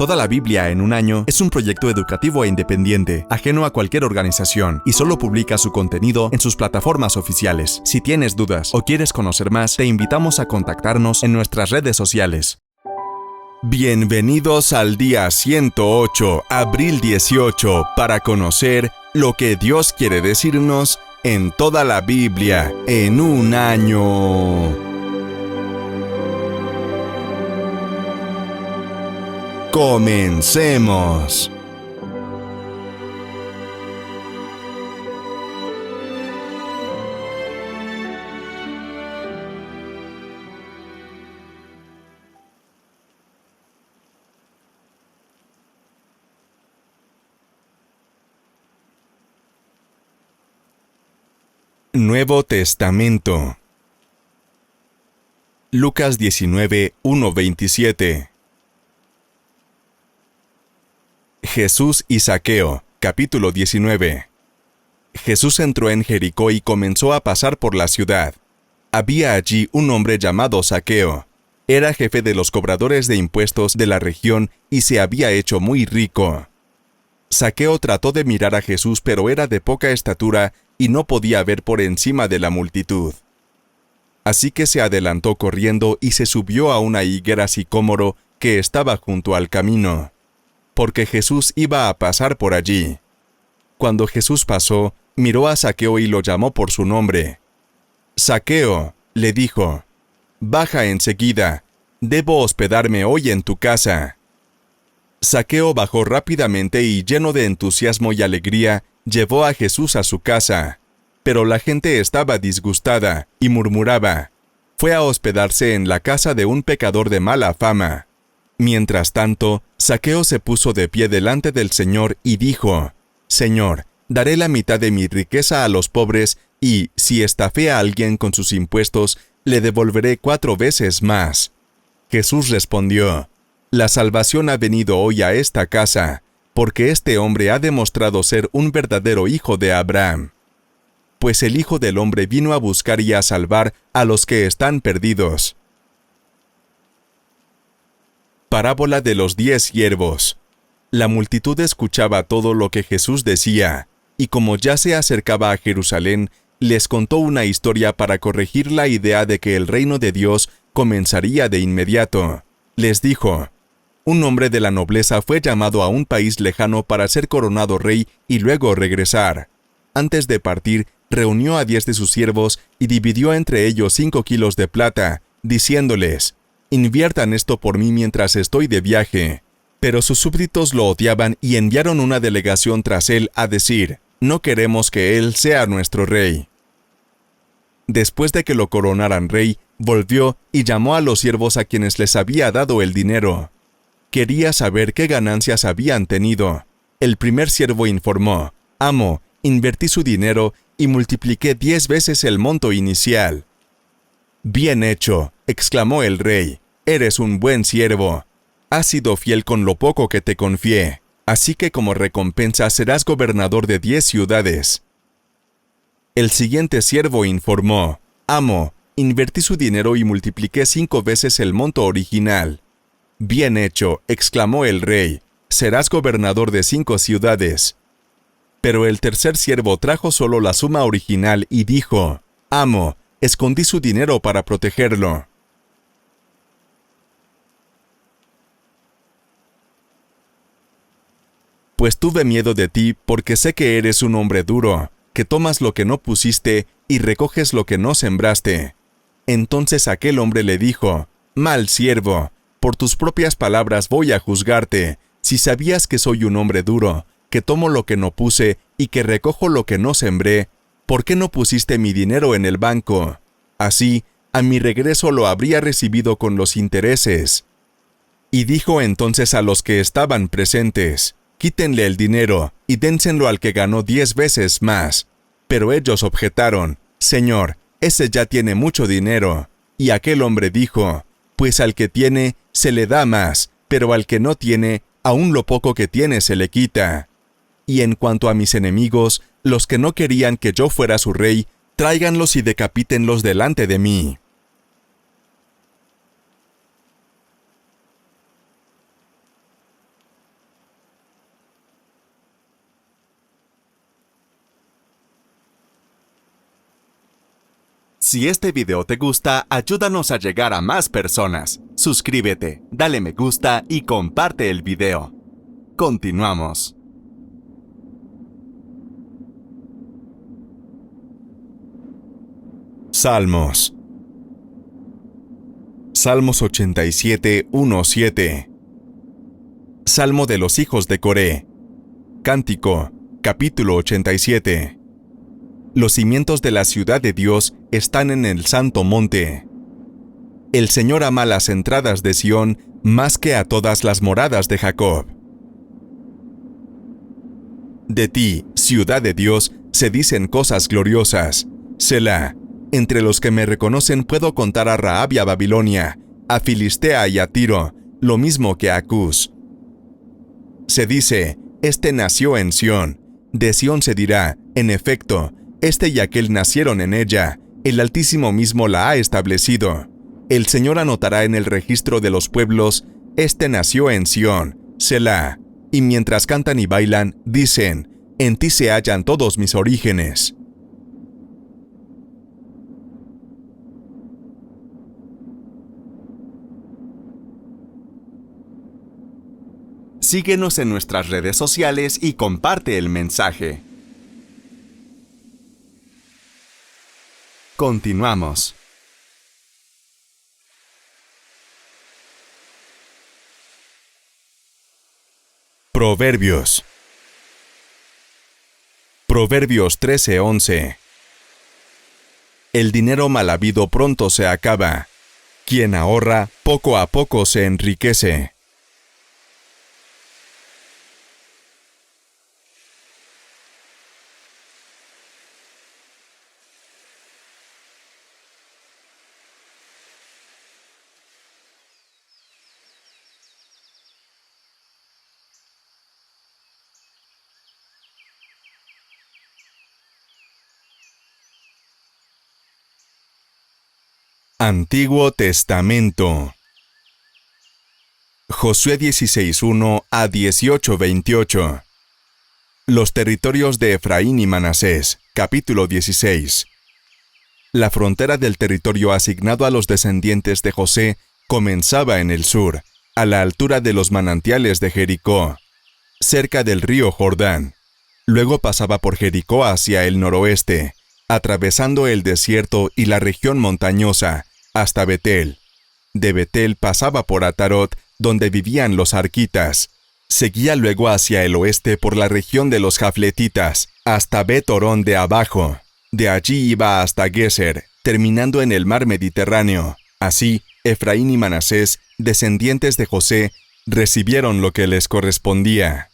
Toda la Biblia en un año es un proyecto educativo e independiente, ajeno a cualquier organización, y solo publica su contenido en sus plataformas oficiales. Si tienes dudas o quieres conocer más, te invitamos a contactarnos en nuestras redes sociales. Bienvenidos al día 108, abril 18, para conocer lo que Dios quiere decirnos en toda la Biblia en un año. ¡Comencemos! Nuevo Testamento. Lucas 19, 1-27. Jesús y Zaqueo, capítulo 19. Jesús entró en Jericó y comenzó a pasar por la ciudad. Había allí un hombre llamado Zaqueo. Era jefe de los cobradores de impuestos de la región y se había hecho muy rico. Zaqueo trató de mirar a Jesús, pero era de poca estatura y no podía ver por encima de la multitud. Así que se adelantó corriendo y se subió a una higuera sicómoro que estaba junto al camino, porque Jesús iba a pasar por allí. Cuando Jesús pasó, miró a Zaqueo y lo llamó por su nombre. «Zaqueo», le dijo, «baja enseguida, debo hospedarme hoy en tu casa». Zaqueo bajó rápidamente y, lleno de entusiasmo y alegría, llevó a Jesús a su casa. Pero la gente estaba disgustada y murmuraba. Fue a hospedarse en la casa de un pecador de mala fama. Mientras tanto, Zaqueo se puso de pie delante del Señor y dijo, «Señor, daré la mitad de mi riqueza a los pobres y, si estafé a alguien con sus impuestos, le devolveré 4 veces más». Jesús respondió, «La salvación ha venido hoy a esta casa, porque este hombre ha demostrado ser un verdadero hijo de Abraham. Pues el Hijo del Hombre vino a buscar y a salvar a los que están perdidos». Parábola de los 10 siervos. La multitud escuchaba todo lo que Jesús decía, y como ya se acercaba a Jerusalén, les contó una historia para corregir la idea de que el reino de Dios comenzaría de inmediato. Les dijo, un hombre de la nobleza fue llamado a un país lejano para ser coronado rey y luego regresar. Antes de partir, reunió a 10 de sus siervos y dividió entre ellos 5 kilos de plata, diciéndoles, «Inviertan esto por mí mientras estoy de viaje». Pero sus súbditos lo odiaban y enviaron una delegación tras él a decir, «No queremos que él sea nuestro rey». Después de que lo coronaran rey, volvió y llamó a los siervos a quienes les había dado el dinero. Quería saber qué ganancias habían tenido. El primer siervo informó, «Amo, invertí su dinero y multipliqué 10 veces el monto inicial». «Bien hecho», exclamó el rey, «eres un buen siervo. Has sido fiel con lo poco que te confié, así que como recompensa serás gobernador de 10 ciudades». El siguiente siervo informó, «Amo, invertí su dinero y multipliqué 5 veces el monto original». «Bien hecho», exclamó el rey, «serás gobernador de 5 ciudades». Pero el tercer siervo trajo solo la suma original y dijo, «Amo, escondí su dinero para protegerlo». Pues tuve miedo de ti porque sé que eres un hombre duro, que tomas lo que no pusiste y recoges lo que no sembraste. Entonces aquel hombre le dijo, «Mal siervo, por tus propias palabras voy a juzgarte. Si sabías que soy un hombre duro, que tomo lo que no puse y que recojo lo que no sembré, ¿por qué no pusiste mi dinero en el banco? Así, a mi regreso lo habría recibido con los intereses». Y dijo entonces a los que estaban presentes, «Quítenle el dinero y dénselo al que ganó 10 veces más». Pero ellos objetaron, «Señor, ese ya tiene mucho dinero». Y aquel hombre dijo, «Pues al que tiene, se le da más, pero al que no tiene, aún lo poco que tiene se le quita. Y en cuanto a mis enemigos, los que no querían que yo fuera su rey, tráiganlos y decapítenlos delante de mí». Si este video te gusta, ayúdanos a llegar a más personas. Suscríbete, dale me gusta y comparte el video. Continuamos. Salmos. Salmos 87, 1, 7. Salmo de los hijos de Coré. Cántico, capítulo 87. Los cimientos de la ciudad de Dios están en el santo monte. El Señor ama las entradas de Sión más que a todas las moradas de Jacob. De ti, ciudad de Dios, se dicen cosas gloriosas. Selah. Entre los que me reconocen puedo contar a Rahab y a Babilonia, a Filistea y a Tiro, lo mismo que a Cus. Se dice, este nació en Sión. De Sión se dirá, en efecto, este y aquel nacieron en ella, el Altísimo mismo la ha establecido. El Señor anotará en el registro de los pueblos, este nació en Sión, Selah. Y mientras cantan y bailan, dicen, en ti se hallan todos mis orígenes. Síguenos en nuestras redes sociales y comparte el mensaje. Continuamos. Proverbios. Proverbios 13:11. El dinero mal habido pronto se acaba. Quien ahorra, poco a poco se enriquece. Antiguo Testamento. Josué 16:1 a 18:28. Los territorios de Efraín y Manasés, capítulo 16. La frontera del territorio asignado a los descendientes de José comenzaba en el sur, a la altura de los manantiales de Jericó, cerca del río Jordán. Luego pasaba por Jericó hacia el noroeste, atravesando el desierto y la región montañosa, hasta Betel. De Betel pasaba por Atarot, donde vivían los arquitas. Seguía luego hacia el oeste por la región de los jafletitas, hasta Bet-Horón de abajo. De allí iba hasta Geser, terminando en el mar Mediterráneo. Así, Efraín y Manasés, descendientes de José, recibieron lo que les correspondía.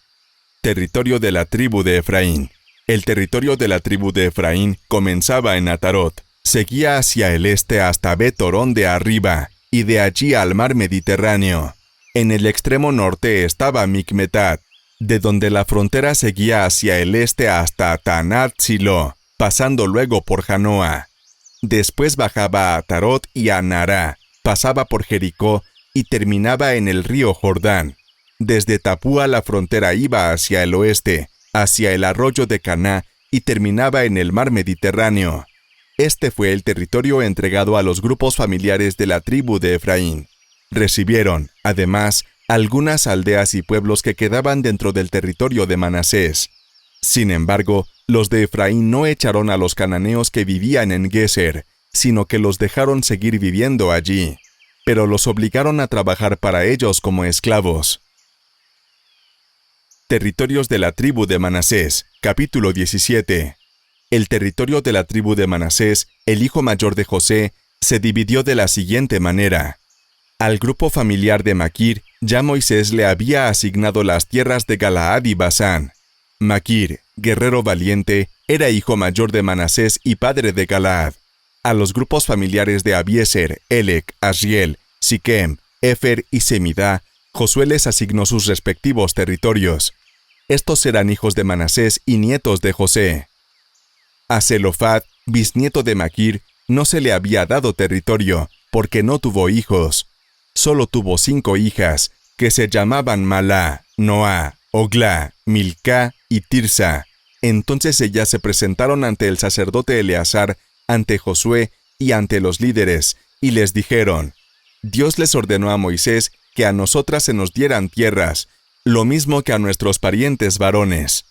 Territorio de la tribu de Efraín. El territorio de la tribu de Efraín comenzaba en Atarot. Seguía hacia el este hasta Bet-Horón de arriba, y de allí al mar Mediterráneo. En el extremo norte estaba Micmetat, de donde la frontera seguía hacia el este hasta Tanat-Silo, pasando luego por Janoa. Después bajaba a Atarot y a Nará, pasaba por Jericó y terminaba en el río Jordán. Desde Tapúa la frontera iba hacia el oeste, hacia el arroyo de Caná y terminaba en el mar Mediterráneo. Este fue el territorio entregado a los grupos familiares de la tribu de Efraín. Recibieron, además, algunas aldeas y pueblos que quedaban dentro del territorio de Manasés. Sin embargo, los de Efraín no echaron a los cananeos que vivían en Geser, sino que los dejaron seguir viviendo allí, pero los obligaron a trabajar para ellos como esclavos. Territorios de la tribu de Manasés, capítulo 17. El territorio de la tribu de Manasés, el hijo mayor de José, se dividió de la siguiente manera. Al grupo familiar de Maquir, ya Moisés le había asignado las tierras de Galaad y Basán. Maquir, guerrero valiente, era hijo mayor de Manasés y padre de Galaad. A los grupos familiares de Abieser, Elec, Asriel, Siquem, Efer y Semidá, Josué les asignó sus respectivos territorios. Estos eran hijos de Manasés y nietos de José. A Zelofhad, bisnieto de Maquir, no se le había dado territorio, porque no tuvo hijos. Solo tuvo 5 hijas, que se llamaban Malá, Noá, Oglá, Milcá y Tirsa. Entonces ellas se presentaron ante el sacerdote Eleazar, ante Josué, y ante los líderes, y les dijeron: Dios les ordenó a Moisés que a nosotras se nos dieran tierras, lo mismo que a nuestros parientes varones.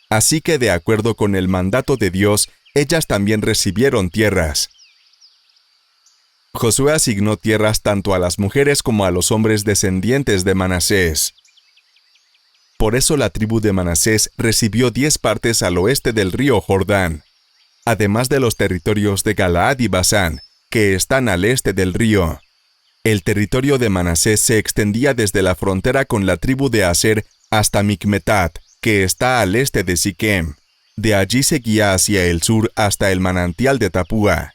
Así que de acuerdo con el mandato de Dios, ellas también recibieron tierras. Josué asignó tierras tanto a las mujeres como a los hombres descendientes de Manasés. Por eso la tribu de Manasés recibió 10 partes al oeste del río Jordán, además de los territorios de Galaad y Basán, que están al este del río. El territorio de Manasés se extendía desde la frontera con la tribu de Aser hasta Micmetat, que está al este de Siquem. De allí seguía hacia el sur hasta el manantial de Tapúa.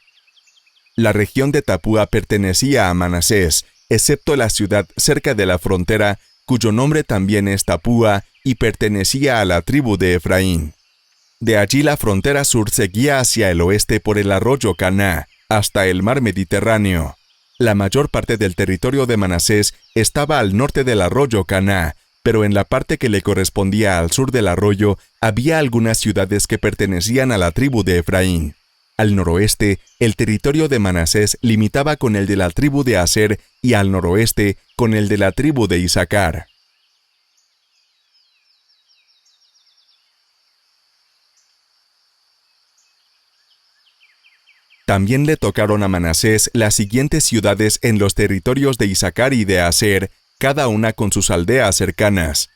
La región de Tapúa pertenecía a Manasés, excepto la ciudad cerca de la frontera, cuyo nombre también es Tapúa, y pertenecía a la tribu de Efraín. De allí la frontera sur seguía hacia el oeste por el arroyo Caná, hasta el mar Mediterráneo. La mayor parte del territorio de Manasés estaba al norte del arroyo Caná, pero en la parte que le correspondía al sur del arroyo había algunas ciudades que pertenecían a la tribu de Efraín. Al noroeste, el territorio de Manasés limitaba con el de la tribu de Aser y al noroeste con el de la tribu de Isaacar. También le tocaron a Manasés las siguientes ciudades en los territorios de Isaacar y de Aser, cada una con sus aldeas cercanas: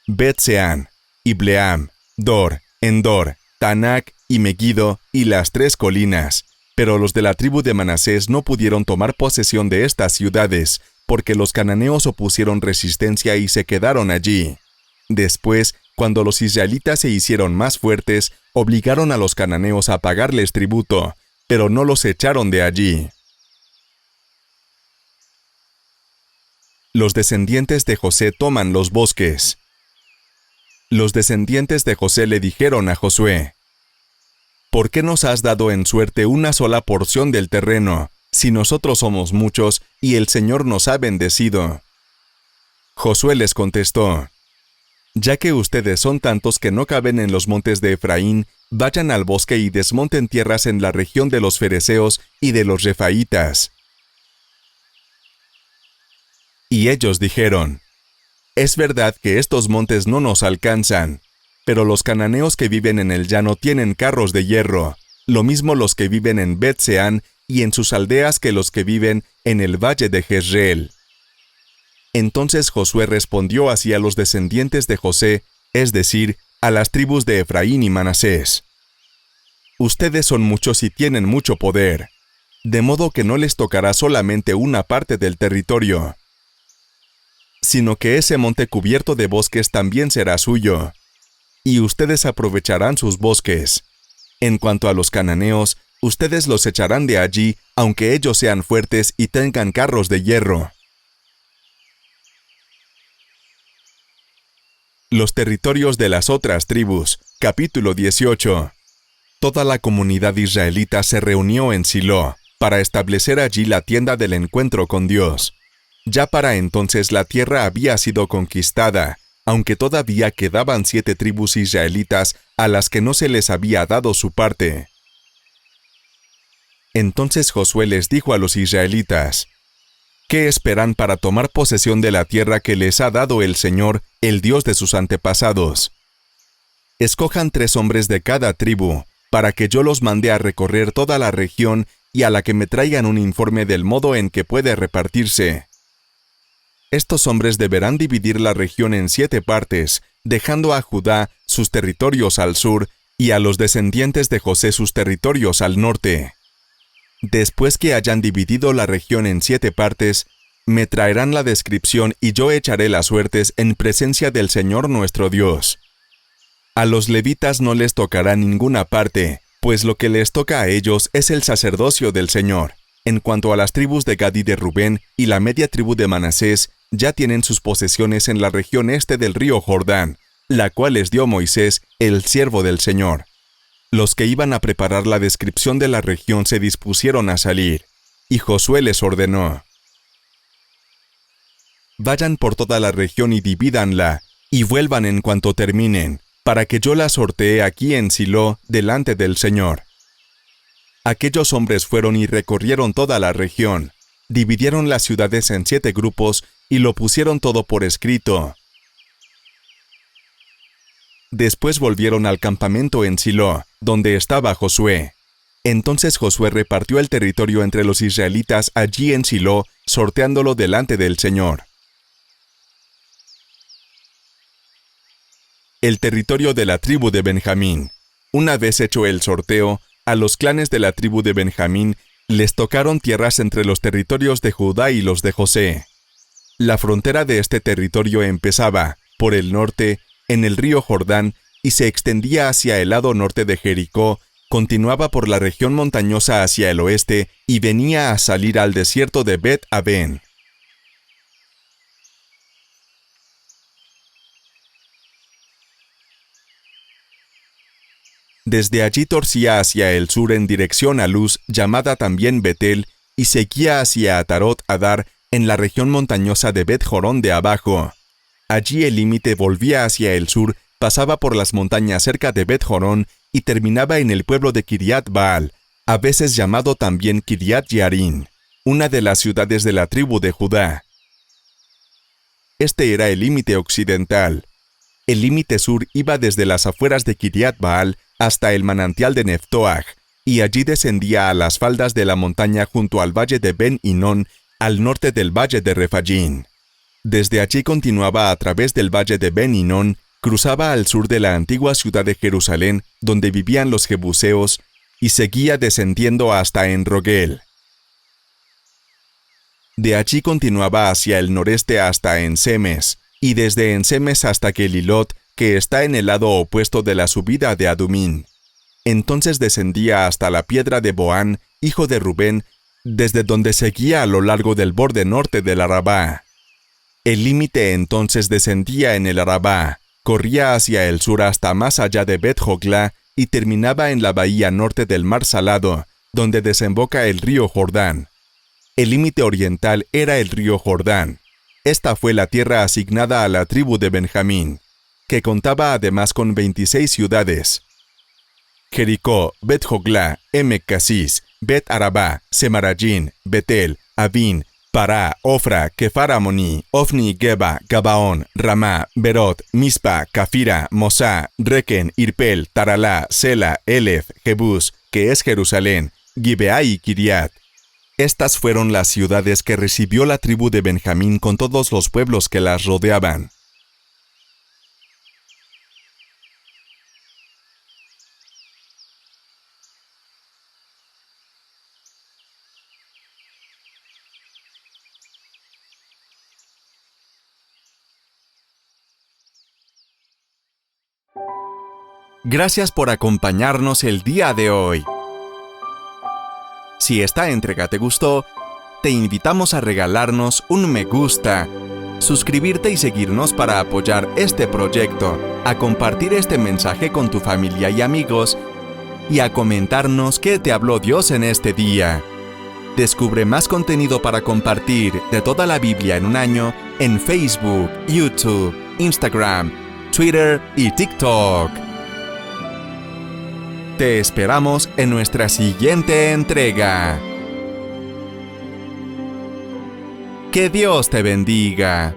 Bet-Seán, Ibleam, Dor, Endor, Taanac y Megiddo y las 3 colinas. Pero los de la tribu de Manasés no pudieron tomar posesión de estas ciudades, porque los cananeos opusieron resistencia y se quedaron allí. Después, cuando los israelitas se hicieron más fuertes, obligaron a los cananeos a pagarles tributo, pero no los echaron de allí. Los descendientes de José toman los bosques. Los descendientes de José le dijeron a Josué: ¿Por qué nos has dado en suerte una sola porción del terreno, si nosotros somos muchos y el Señor nos ha bendecido? Josué les contestó: Ya que ustedes son tantos que no caben en los montes de Efraín, vayan al bosque y desmonten tierras en la región de los fereceos y de los refaítas. Y ellos dijeron: Es verdad que estos montes no nos alcanzan, pero los cananeos que viven en el llano tienen carros de hierro, lo mismo los que viven en Bet-Seán y en sus aldeas que los que viven en el valle de Jezreel. Entonces Josué respondió así a los descendientes de José, es decir, a las tribus de Efraín y Manasés: Ustedes son muchos y tienen mucho poder, de modo que no les tocará solamente una parte del territorio, sino que ese monte cubierto de bosques también será suyo, y ustedes aprovecharán sus bosques. En cuanto a los cananeos, ustedes los echarán de allí, aunque ellos sean fuertes y tengan carros de hierro. Los territorios de las otras tribus. Capítulo 18. Toda la comunidad israelita se reunió en Silo, para establecer allí la tienda del encuentro con Dios. Ya para entonces la tierra había sido conquistada, aunque todavía quedaban 7 tribus israelitas a las que no se les había dado su parte. Entonces Josué les dijo a los israelitas: ¿Qué esperan para tomar posesión de la tierra que les ha dado el Señor, el Dios de sus antepasados? Escojan 3 hombres de cada tribu, para que yo los mande a recorrer toda la región y a la que me traigan un informe del modo en que puede repartirse. Estos hombres deberán dividir la región en 7 partes, dejando a Judá sus territorios al sur y a los descendientes de José sus territorios al norte. Después que hayan dividido la región en 7 partes, me traerán la descripción y yo echaré las suertes en presencia del Señor nuestro Dios. A los levitas no les tocará ninguna parte, pues lo que les toca a ellos es el sacerdocio del Señor. En cuanto a las tribus de Gad y de Rubén y la media tribu de Manasés, ya tienen sus posesiones en la región este del río Jordán, la cual les dio Moisés, el siervo del Señor. Los que iban a preparar la descripción de la región se dispusieron a salir, y Josué les ordenó: Vayan por toda la región y divídanla, y vuelvan en cuanto terminen, para que yo la sortee aquí en Silo delante del Señor. Aquellos hombres fueron y recorrieron toda la región, dividieron las ciudades en 7 grupos y lo pusieron todo por escrito. Después volvieron al campamento en Silo, donde estaba Josué. Entonces Josué repartió el territorio entre los israelitas allí en Silo, sorteándolo delante del Señor. El territorio de la tribu de Benjamín. Una vez hecho el sorteo, a los clanes de la tribu de Benjamín les tocaron tierras entre los territorios de Judá y los de José. La frontera de este territorio empezaba, por el norte, en el río Jordán, y se extendía hacia el lado norte de Jericó, continuaba por la región montañosa hacia el oeste y venía a salir al desierto de Bet-Aven. Desde allí torcía hacia el sur en dirección a Luz, llamada también Betel, y seguía hacia Atarot Adar en la región montañosa de Bet-Jorón de abajo. Allí el límite volvía hacia el sur, pasaba por las montañas cerca de Bet-Jorón y terminaba en el pueblo de Kiriat Baal, a veces llamado también Kiriat Yearim, una de las ciudades de la tribu de Judá. Este era el límite occidental. El límite sur iba desde las afueras de Kiriat Baal hasta el manantial de Neftoach, y allí descendía a las faldas de la montaña junto al valle de Ben Hinón, al norte del valle de Refayín. Desde allí continuaba a través del valle de Ben Hinón, cruzaba al sur de la antigua ciudad de Jerusalén, donde vivían los jebuseos, y seguía descendiendo hasta En-Rogel. De allí continuaba hacia el noreste hasta Ensemes, y desde Ensemes hasta Gelilot, que está en el lado opuesto de la subida de Adumín. Entonces descendía hasta la piedra de Boán, hijo de Rubén, desde donde seguía a lo largo del borde norte del Arabá. El límite entonces descendía en el Arabá, corría hacia el sur hasta más allá de Bet-Joglá y terminaba en la bahía norte del Mar Salado, donde desemboca el río Jordán. El límite oriental era el río Jordán. Esta fue la tierra asignada a la tribu de Benjamín, que contaba además con 26 ciudades: Jericó, Bet-Joglá, Emek-Casis, Bet-Arabá, Semarayín, Betel, Avín, Pará, Ofra, Kefar Amoní, Ofni, Geba, Gabaón, Ramá, Berot, Mispa, Cafira, Mosá, Requen, Irpel, Taralá, Sela, Elef, Jebús, que es Jerusalén, Gibeá y Kiriat. Estas fueron las ciudades que recibió la tribu de Benjamín con todos los pueblos que las rodeaban. Gracias por acompañarnos el día de hoy. Si esta entrega te gustó, te invitamos a regalarnos un me gusta, suscribirte y seguirnos para apoyar este proyecto, a compartir este mensaje con tu familia y amigos, y a comentarnos qué te habló Dios en este día. Descubre más contenido para compartir de toda la Biblia en un año en Facebook, YouTube, Instagram, Twitter y TikTok. Te esperamos en nuestra siguiente entrega. Que Dios te bendiga.